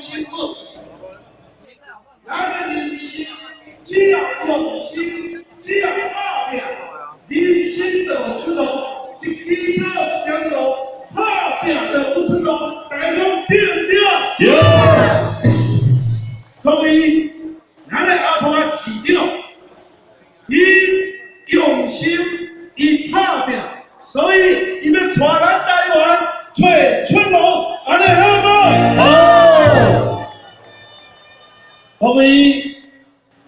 亲父，咱的人生只要用心，只要打拼，人生就出路，一支草一条路，打拼就有出路，大家对唔对？对。所以，咱的阿婆市长，伊用心，伊打拼，所以伊要带咱台湾找出路，安尼好无？好。所以，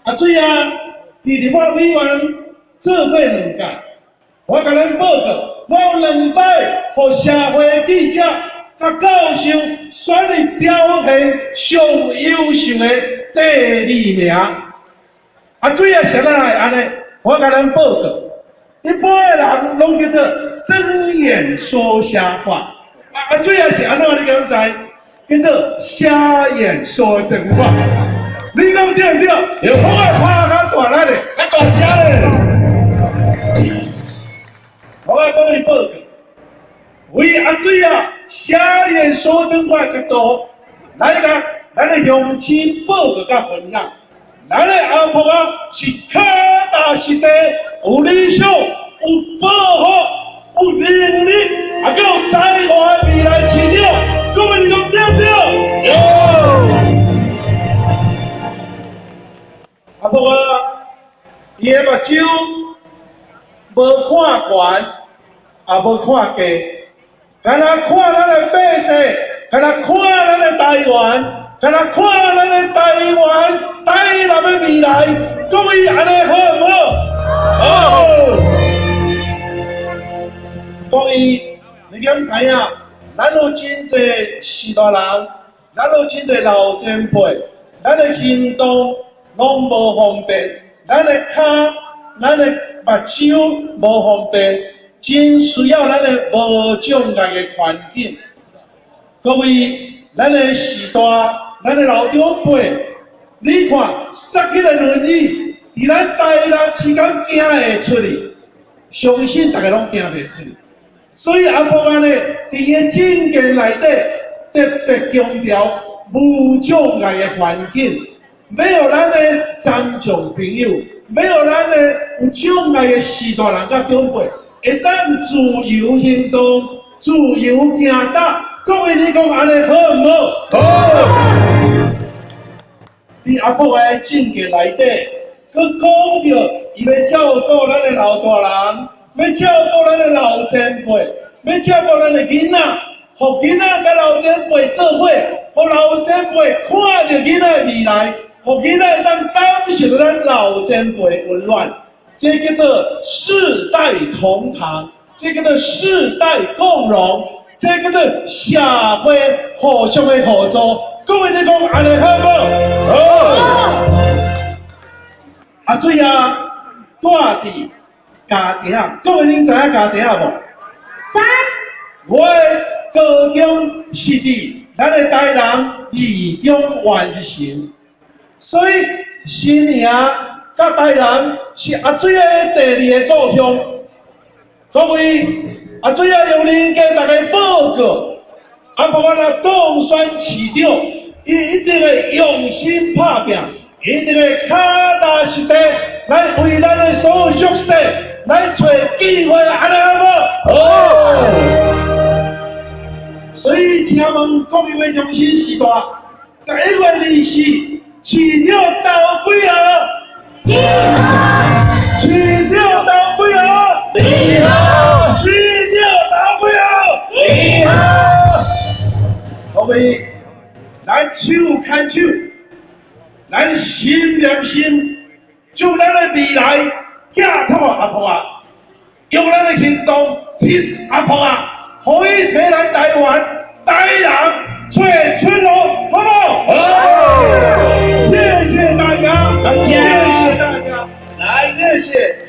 阿水啊，伫立法委员做过2届，我甲恁报告，我有2摆互社会记者、甲教授选入标题上优秀的第2名。阿水啊，谁来安尼？我甲恁报告，一般的人拢叫做睁眼说瞎话，阿水啊是安怎？你敢知？叫做瞎眼说真话。你讲对唔对？有好爱拍较大力的，较大声的。我爱跟你报告，为阿水啊瞎眼说真话角度来甲咱的乡亲报告甲分享。咱的阿婆啊是脚踏实地，有理想，有抱负，有能力，还有才华的未来市长。各位你讲对唔对？有。阿婆啊，伊的目睭无看悬，也无看低，干那看咱的百姓，干那看咱的台湾，干那看咱的台湾台南的未来，各位安尼好唔好？好。各位，你敢知影？咱有真侪时代人，咱有真侪老前辈，咱的行动拢无方便，咱的脚、咱的目睭无方便，真需要咱的无障碍的环境。各位，咱的时代，咱的老长辈，你看，塞起个轮椅，伫咱台南之间行会出去，相信大家拢行袂出去。所以阿婆安尼，伫伊个政见内底特别强调无障碍的环境。没有咱的残障朋友，没有咱的有障碍的时代人甲长辈，会当自由行动、自由行踏。各位，你讲安尼好唔好？好。伫阿婆的政见内底，佮讲着伊要照顾咱的老大人，要照顾咱的老前辈，要照顾咱的囡仔，互囡仔甲老前辈做伙，互老前辈看着囡仔的未来。互囡仔当感受到咱老前辈温暖，这叫做世代同堂，这叫做世代共荣，这叫做社会互相的合作。各位你讲安尼好无？好。阿水啊，住伫家庭，各位恁知影家庭无？知。我的高中是伫咱的台南二中完成。所以新营甲台南是阿水的第2个故乡。各位，阿水啊用恁跟大家报告，阿婆啊若当选市长，伊一定会用心打拼，一定会脚踏实地来为咱的所有弱势来找机会，安尼好无？好。所以请问各位中心时代，11月24。饲鸟斗几号？2号。饲鸟斗几号？2号。饲鸟斗几号？2号。各位，咱手牵手，咱心连心，祝咱的未来寄托阿婆啊，用咱的行动替阿婆啊，可以替咱台湾台南找出路，好不好？好。谢谢大家，谢谢大家，来，谢谢。